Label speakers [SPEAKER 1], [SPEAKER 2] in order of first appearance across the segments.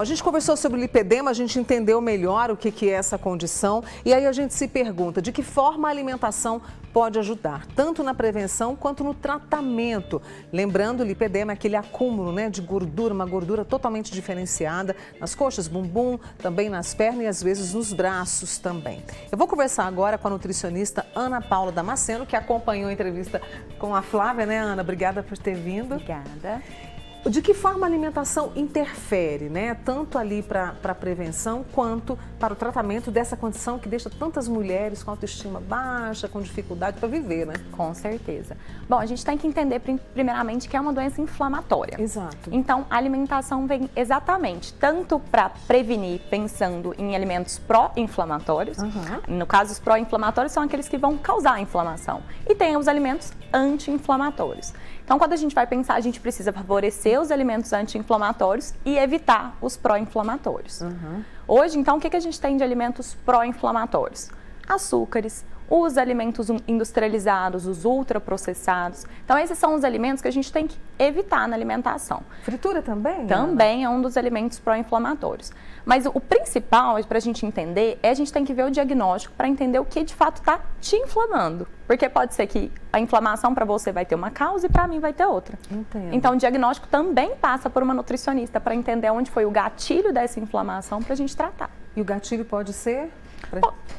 [SPEAKER 1] A gente conversou sobre o lipedema, a gente entendeu melhor o que é essa condição e aí a gente se pergunta de que forma a alimentação pode ajudar, tanto na prevenção quanto no tratamento. Lembrando, o lipedema é aquele acúmulo, de gordura, uma gordura totalmente diferenciada nas coxas, bumbum, também nas pernas e às vezes nos braços também. Eu vou conversar agora com a nutricionista Ana Paula Damasceno, que acompanhou a entrevista com a Flávia, né, Ana? Obrigada por ter vindo.
[SPEAKER 2] Obrigada.
[SPEAKER 1] De que forma a alimentação interfere, tanto ali para a prevenção quanto para o tratamento dessa condição que deixa tantas mulheres com autoestima baixa, com dificuldade para viver, né?
[SPEAKER 2] Com certeza. Bom, a gente tem que entender primeiramente que é uma doença inflamatória.
[SPEAKER 1] Exato.
[SPEAKER 2] Então, a alimentação vem exatamente tanto para prevenir, pensando em alimentos pró-inflamatórios. No caso, os pró-inflamatórios são aqueles que vão causar a inflamação. E tem os alimentos anti-inflamatórios. Então, quando a gente vai pensar, a gente precisa favorecer os alimentos anti-inflamatórios e evitar os pró-inflamatórios. Hoje, então, o que a gente tem de alimentos pró-inflamatórios? Açúcares, os alimentos industrializados, os ultraprocessados. Então, esses são os alimentos que a gente tem que evitar na alimentação.
[SPEAKER 1] Fritura também?
[SPEAKER 2] Também é um dos alimentos pró-inflamatórios. Mas o principal, para a gente entender, a gente tem que ver o diagnóstico para entender o que de fato está te inflamando. Porque pode ser que a inflamação para você vai ter uma causa e para mim vai ter outra.
[SPEAKER 1] Entendo.
[SPEAKER 2] Então, o diagnóstico também passa por uma nutricionista para entender onde foi o gatilho dessa inflamação para a gente tratar.
[SPEAKER 1] E o gatilho pode ser?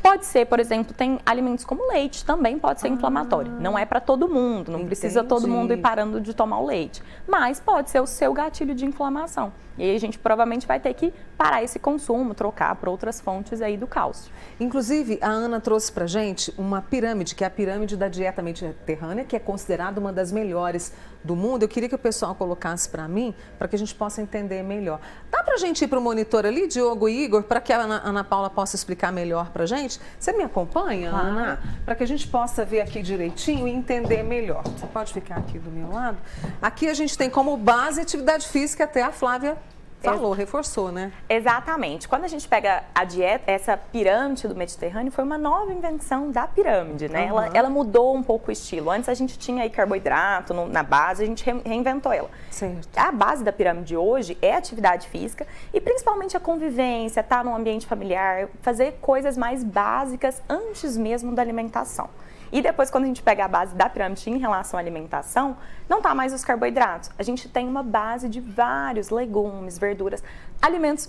[SPEAKER 2] Pode ser, por exemplo, tem alimentos como leite, também pode ser inflamatório. Não é para todo mundo, não precisa todo mundo ir parando de tomar o leite. Mas pode ser o seu gatilho de inflamação. E aí a gente provavelmente vai ter que parar esse consumo, trocar por outras fontes aí do cálcio.
[SPEAKER 1] Inclusive, a Ana trouxe pra gente uma pirâmide, que é a pirâmide da dieta mediterrânea, que é considerada uma das melhores do mundo. Eu queria que o pessoal colocasse para mim, para que a gente possa entender melhor. Dá pra gente ir pro monitor ali, Diogo e Igor, para que a Ana Paula possa explicar melhor pra gente? Você me acompanha, Ana? Para que a gente possa ver aqui direitinho e entender melhor. Você pode ficar aqui do meu lado? Aqui a gente tem como base atividade física, até a Flávia falou, reforçou, né?
[SPEAKER 2] Exatamente. Quando a gente pega a dieta, essa pirâmide do Mediterrâneo foi uma nova invenção da pirâmide, né? Ela mudou um pouco o estilo. Antes a gente tinha aí carboidrato na base, a gente reinventou ela.
[SPEAKER 1] Certo.
[SPEAKER 2] A base da pirâmide hoje é a atividade física e principalmente a convivência, estar num ambiente familiar, fazer coisas mais básicas antes mesmo da alimentação. E depois, quando a gente pega a base da pirâmide em relação à alimentação, não está mais os carboidratos. A gente tem uma base de vários legumes, verduras, alimentos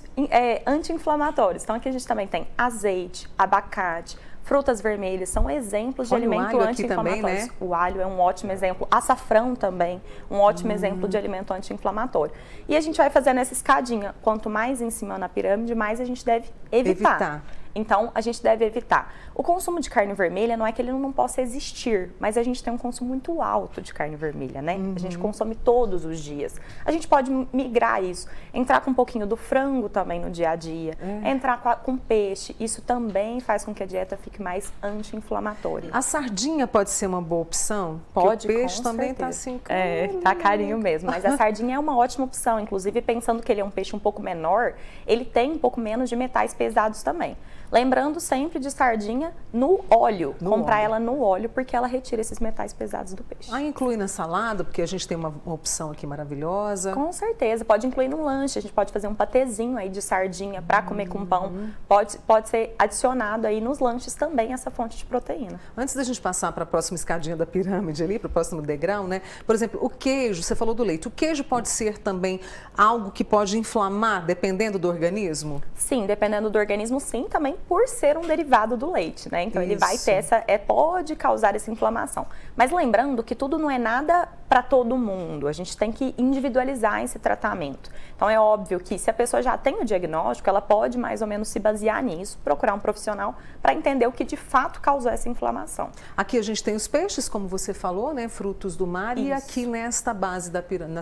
[SPEAKER 2] anti-inflamatórios. Então, aqui a gente também tem azeite, abacate, frutas vermelhas, são exemplos de alimento anti-inflamatório.
[SPEAKER 1] Né?
[SPEAKER 2] O alho é um ótimo exemplo, açafrão também, um ótimo exemplo de alimento anti-inflamatório. E a gente vai fazendo essa escadinha. Quanto mais em cima na pirâmide, mais a gente deve evitar. Então, a gente deve evitar. O consumo de carne vermelha não é que ele não possa existir, mas a gente tem um consumo muito alto de carne vermelha, né? A gente consome todos os dias. A gente pode migrar isso, entrar com um pouquinho do frango também no dia a dia, entrar com peixe. Isso também faz com que a dieta fique mais anti-inflamatória.
[SPEAKER 1] A sardinha pode ser uma boa opção?
[SPEAKER 2] Pode,
[SPEAKER 1] o peixe também está assim carinho.
[SPEAKER 2] Tá carinho mesmo, mas a sardinha é uma ótima opção. Inclusive, pensando que ele é um peixe um pouco menor, ele tem um pouco menos de metais pesados também. Lembrando sempre de sardinha no óleo, comprar ela no óleo, porque ela retira esses metais pesados do peixe.
[SPEAKER 1] Inclui na salada, porque a gente tem uma opção aqui maravilhosa.
[SPEAKER 2] Com certeza, pode incluir no lanche, a gente pode fazer um patezinho aí de sardinha para comer com pão, pode ser adicionado aí nos lanches também essa fonte de proteína.
[SPEAKER 1] Antes da gente passar para a próxima escadinha da pirâmide ali, para o próximo degrau, né? Por exemplo, o queijo, você falou do leite, o queijo pode ser também algo que pode inflamar, dependendo do organismo?
[SPEAKER 2] Sim, dependendo do organismo, sim, também por ser um derivado do leite, né? Então ele vai ter pode causar essa inflamação. Mas lembrando que tudo não é nada para todo mundo, a gente tem que individualizar esse tratamento. Então é óbvio que se a pessoa já tem o diagnóstico, ela pode mais ou menos se basear nisso, procurar um profissional para entender o que de fato causou essa inflamação.
[SPEAKER 1] Aqui a gente tem os peixes, como você falou, né? Frutos do mar. Isso. E aqui nesta base da pirâmide,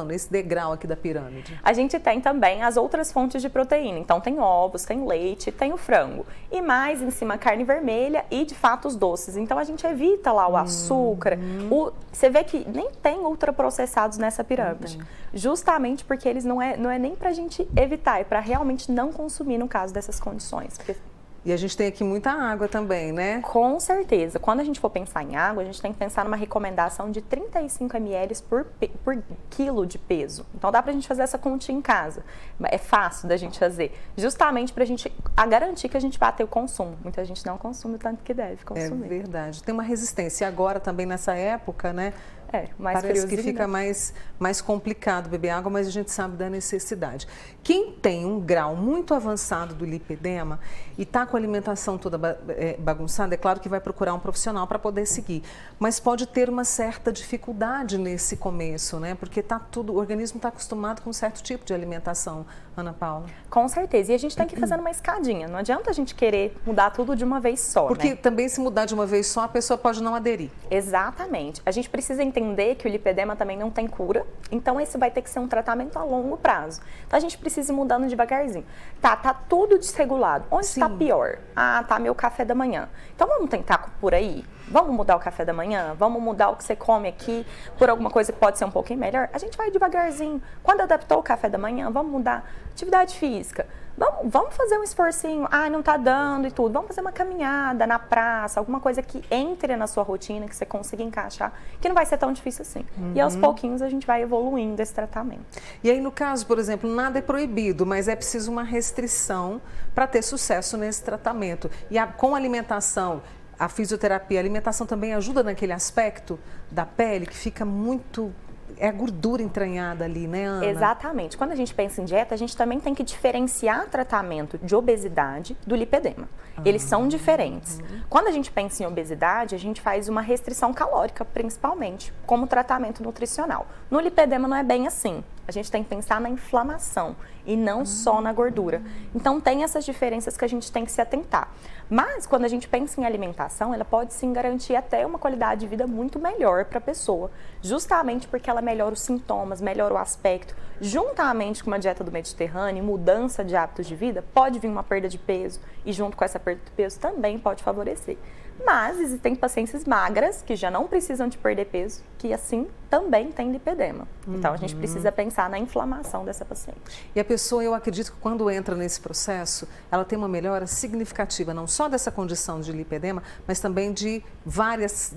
[SPEAKER 1] nesse degrau aqui da pirâmide.
[SPEAKER 2] A gente tem também as outras fontes de proteína. Então tem ovos, tem leite, tem o frango. E mais em cima carne vermelha e de fato os doces. Então a gente evita lá o açúcar. Você vê que nem tem ultraprocessados nessa pirâmide. Justamente porque eles não é nem pra gente evitar, é pra realmente não consumir no caso dessas condições. Porque
[SPEAKER 1] E a gente tem aqui muita água também, né?
[SPEAKER 2] Com certeza. Quando a gente for pensar em água, a gente tem que pensar numa recomendação de 35 ml por quilo de peso. Então dá pra gente fazer essa continha em casa. É fácil da gente fazer. Justamente pra gente garantir que a gente vai ter o consumo. Muita gente não consome o tanto que deve consumir.
[SPEAKER 1] É verdade. Tem uma resistência. E agora também nessa época, né?
[SPEAKER 2] Mais
[SPEAKER 1] parece que fica mais complicado beber água, mas a gente sabe da necessidade. Quem tem um grau muito avançado do lipedema e está com a alimentação toda bagunçada, é claro que vai procurar um profissional para poder seguir, mas pode ter uma certa dificuldade nesse começo, né? Porque o organismo está acostumado com um certo tipo de alimentação, Ana Paula.
[SPEAKER 2] Com certeza, e a gente tem que ir fazendo uma escadinha, não adianta a gente querer mudar tudo de uma vez só,
[SPEAKER 1] porque
[SPEAKER 2] né?
[SPEAKER 1] também se mudar de uma vez só, a pessoa pode não aderir.
[SPEAKER 2] Exatamente, a gente precisa entender que o lipedema também não tem cura, então esse vai ter que ser um tratamento a longo prazo. Então a gente precisa ir mudando devagarzinho. Tá tudo desregulado. Onde está pior? Tá meu café da manhã. Então vamos tentar por aí? Vamos mudar o café da manhã? Vamos mudar o que você come aqui por alguma coisa que pode ser um pouquinho melhor? A gente vai devagarzinho. Quando adaptou o café da manhã, vamos mudar atividade física. Vamos fazer um esforcinho. Não tá dando e tudo. Vamos fazer uma caminhada na praça, alguma coisa que entre na sua rotina, que você consiga encaixar, que não vai ser tão difícil assim. E aos pouquinhos a gente vai evoluindo esse tratamento.
[SPEAKER 1] E aí, no caso, por exemplo, nada é proibido, mas é preciso uma restrição para ter sucesso nesse tratamento. E com a alimentação, a fisioterapia, a alimentação também ajuda naquele aspecto da pele que fica muito... É a gordura entranhada ali, né, Ana?
[SPEAKER 2] Exatamente. Quando a gente pensa em dieta, a gente também tem que diferenciar tratamento de obesidade do lipedema. Eles são diferentes. Quando a gente pensa em obesidade, a gente faz uma restrição calórica, principalmente, como tratamento nutricional. No lipedema não é bem assim. A gente tem que pensar na inflamação e não só na gordura. Então, tem essas diferenças que a gente tem que se atentar. Mas, quando a gente pensa em alimentação, ela pode sim garantir até uma qualidade de vida muito melhor para a pessoa, justamente porque ela melhora os sintomas, melhora o aspecto. Juntamente com uma dieta do Mediterrâneo, mudança de hábitos de vida, pode vir uma perda de peso e junto com essa perda de peso também pode favorecer. Mas existem pacientes magras que já não precisam de perder peso, que assim também tem lipedema. Então a gente precisa pensar na inflamação dessa paciente.
[SPEAKER 1] E a pessoa, eu acredito que quando entra nesse processo, ela tem uma melhora significativa, não só dessa condição de lipedema, mas também de várias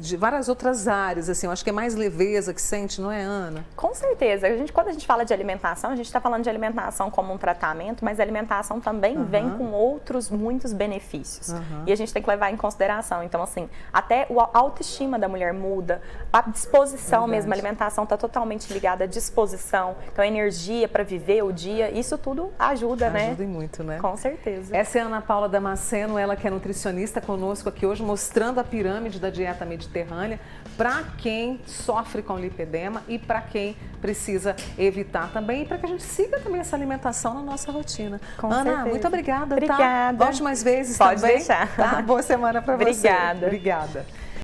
[SPEAKER 1] outras áreas. Assim, eu acho que é mais leveza que sente, não é, Ana?
[SPEAKER 2] Com certeza. Quando a gente fala de alimentação, a gente está falando de alimentação como um tratamento, mas a alimentação também vem com outros muitos benefícios. E a gente tem que levar em consideração. Então, assim, até a autoestima da mulher muda, a disposição mesmo, a alimentação está totalmente ligada à disposição, então a energia para viver o dia, isso tudo ajuda, né?
[SPEAKER 1] Ajuda muito, né?
[SPEAKER 2] Com certeza.
[SPEAKER 1] Essa é a Ana Paula Damasceno, ela que é nutricionista conosco aqui hoje, mostrando a pirâmide da dieta mediterrânea para quem sofre com lipedema e para quem precisa evitar também, e para que a gente siga também essa alimentação na nossa rotina.
[SPEAKER 2] Com
[SPEAKER 1] Ana,
[SPEAKER 2] certeza.
[SPEAKER 1] muito obrigada.
[SPEAKER 2] Obrigada.
[SPEAKER 1] Tá? Volte mais vezes
[SPEAKER 2] Pode
[SPEAKER 1] também.
[SPEAKER 2] deixar.
[SPEAKER 1] Tá? Boa semana para você.
[SPEAKER 2] Obrigada.
[SPEAKER 1] Obrigada.